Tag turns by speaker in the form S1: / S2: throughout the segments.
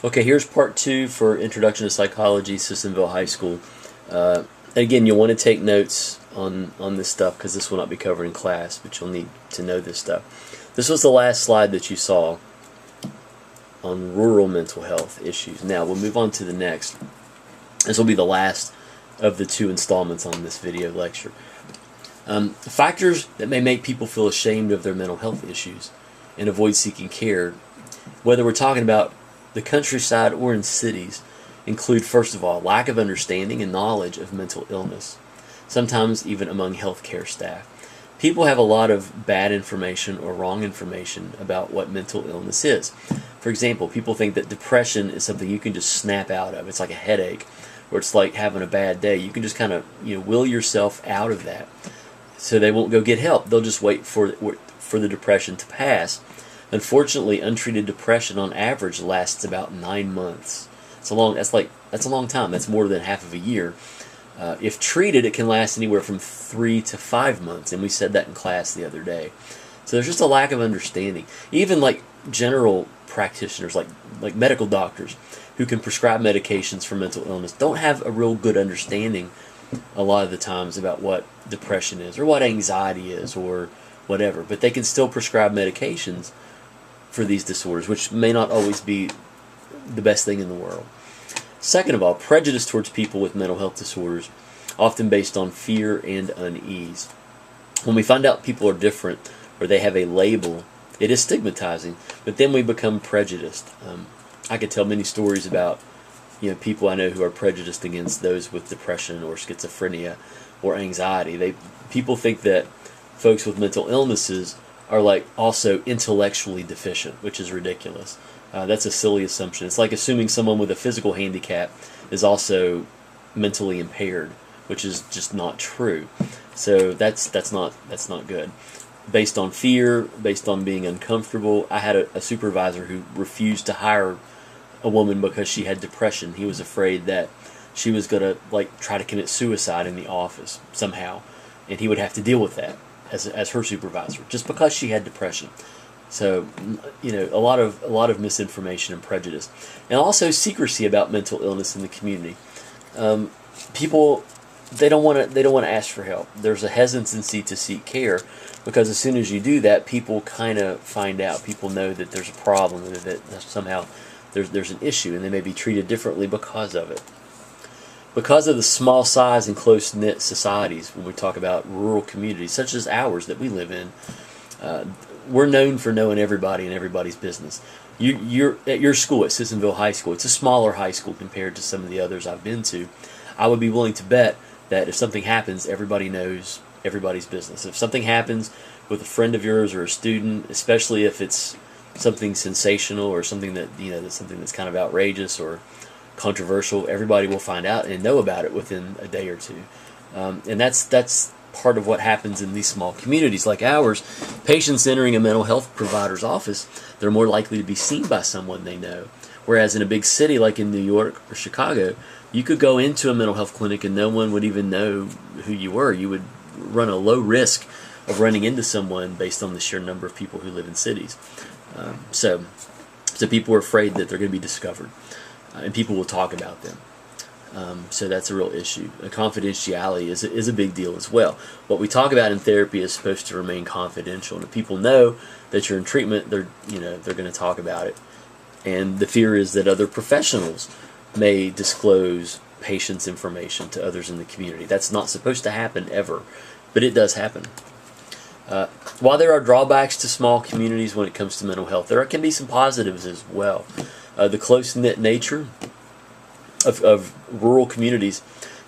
S1: Okay, here's part 2 for Introduction to Psychology, Sissonville High School. Again, you'll want to take notes on this stuff because this will not be covered in class, but you'll need to know this stuff. This was the last slide that you saw on rural mental health issues. Now, we'll move on to the next. This will be the last of the 2 installments on this video lecture. Factors that may make people feel ashamed of their mental health issues and avoid seeking care, whether we're talking about the countryside or in cities, include, first of all, lack of understanding and knowledge of mental illness, sometimes even among healthcare staff. People have a lot of bad information or wrong information about what mental illness is. For example, people think that depression is something you can just snap out of. It's like a headache, or it's like having a bad day. You can just kind of will yourself out of that. So they won't go get help. They'll just wait for the depression to pass. Unfortunately, untreated depression on average lasts about 9 months. That's a long time. That's more than half of a year. If treated, it can last anywhere from 3 to 5 months, and we said that in class the other day. So there's just a lack of understanding. Even like general practitioners, like medical doctors, who can prescribe medications for mental illness, don't have a real good understanding a lot of the times about what depression is, or what anxiety is, or whatever. But they can still prescribe medications for these disorders, which may not always be the best thing in the world. Second of all, prejudice towards people with mental health disorders, often based on fear and unease. When we find out people are different, or they have a label, it is stigmatizing, but then we become prejudiced. I could tell many stories about people I know who are prejudiced against those with depression or schizophrenia or anxiety. People think that folks with mental illnesses are like also intellectually deficient, which is ridiculous. That's a silly assumption. It's like assuming someone with a physical handicap is also mentally impaired, which is just not true. So that's not good. Based on fear, based on being uncomfortable. I had a supervisor who refused to hire a woman because she had depression. He was afraid that she was going to try to commit suicide in the office somehow, and he would have to deal with that as her supervisor just because she had depression. So, a lot of misinformation and prejudice, and also secrecy about mental illness in the community. People they don't want to ask for help. There's a hesitancy to seek care because as soon as you do that, people kind of find out. People know that there's a problem and that somehow there's an issue, and they may be treated differently because of it. Because of the small size and close-knit societies, when we talk about rural communities such as ours that we live in, we're known for knowing everybody and everybody's business. You're at your school, at Sissonville High School. It's a smaller high school compared to some of the others I've been to. I would be willing to bet that if something happens, everybody knows everybody's business. If something happens with a friend of yours or a student, especially if it's something sensational or something that's kind of outrageous or controversial, everybody will find out and know about it within a day or two. And that's part of what happens in these small communities like ours. Patients entering a mental health provider's office, they're more likely to be seen by someone they know. Whereas in a big city like in New York or Chicago, you could go into a mental health clinic and no one would even know who you were. You would run a low risk of running into someone based on the sheer number of people who live in cities. So people are afraid that they're going to be discovered, and people will talk about them. So that's a real issue. Confidentiality is a big deal as well. What we talk about in therapy is supposed to remain confidential, and if people know that you're in treatment, they're going to talk about it. And the fear is that other professionals may disclose patients' information to others in the community. That's not supposed to happen ever, but it does happen. While there are drawbacks to small communities when it comes to mental health, there can be some positives as well. The close-knit nature of rural communities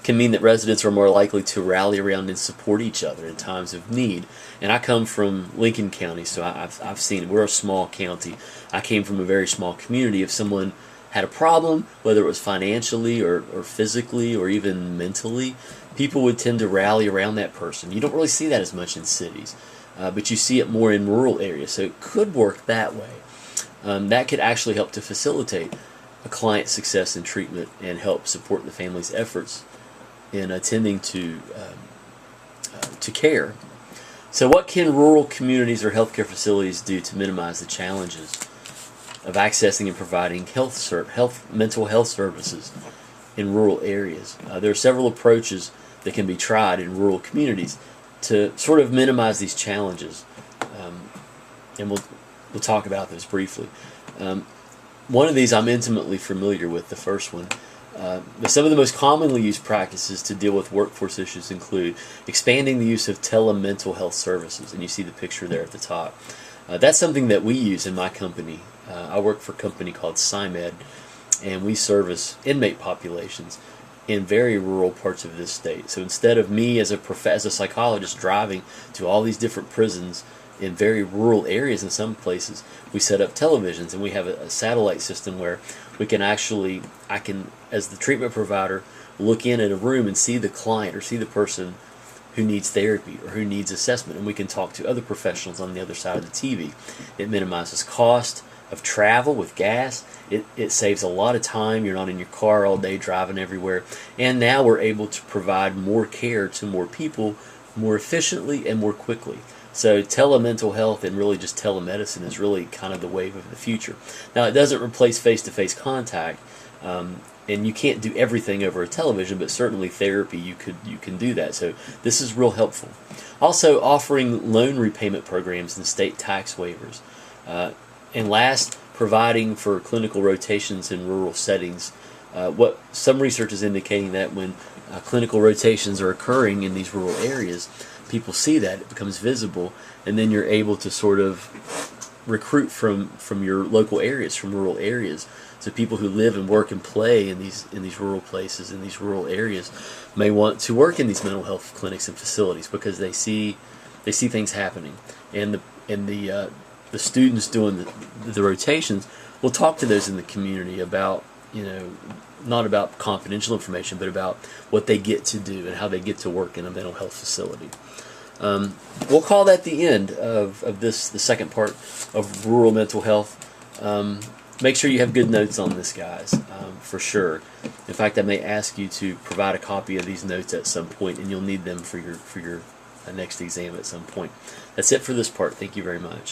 S1: can mean that residents are more likely to rally around and support each other in times of need. And I come from Lincoln County, so I've seen it. We're a small county. I came from a very small community. If someone had a problem, whether it was financially or physically or even mentally, people would tend to rally around that person. You don't really see that as much in cities, but you see it more in rural areas. So it could work that way. That could actually help to facilitate a client's success in treatment and help support the family's efforts in attending to care. So what can rural communities or healthcare facilities do to minimize the challenges of accessing and providing mental health services in rural areas. There are several approaches that can be tried in rural communities to sort of minimize these challenges, and we'll talk about those briefly. One of these I'm intimately familiar with, the first one. Some of the most commonly used practices to deal with workforce issues include expanding the use of telemental health services, and you see the picture there at the top. That's something that we use in my company. I work for a company called SciMed, and we service inmate populations in very rural parts of this state. So instead of me as a psychologist driving to all these different prisons in very rural areas in some places, we set up televisions, and we have a satellite system where we can actually, I can, as the treatment provider, look in at a room and see the client or see the person who needs therapy or who needs assessment, and we can talk to other professionals on the other side of the TV. It minimizes cost of travel with gas. It saves a lot of time. You're not in your car all day driving everywhere. And now we're able to provide more care to more people more efficiently and more quickly. So telemental health and really just telemedicine is really kind of the wave of the future. Now, it doesn't replace face-to-face contact, and you can't do everything over a television, but certainly therapy, you can do that. So this is real helpful. Also, offering loan repayment programs and state tax waivers. And last, providing for clinical rotations in rural settings. What some research is indicating that when clinical rotations are occurring in these rural areas, people see that, it becomes visible, and then you're able to sort of recruit from your local areas, from rural areas. So people who live and work and play in these rural places, in these rural areas, may want to work in these mental health clinics and facilities because they see things happening, and the students doing the rotations will talk to those in the community about, not about confidential information, but about what they get to do and how they get to work in a mental health facility. We'll call that the end of the second part of rural mental health. Make sure you have good notes on this, guys, for sure. In fact, I may ask you to provide a copy of these notes at some point, and you'll need them for your next exam at some point. That's it for this part. Thank you very much.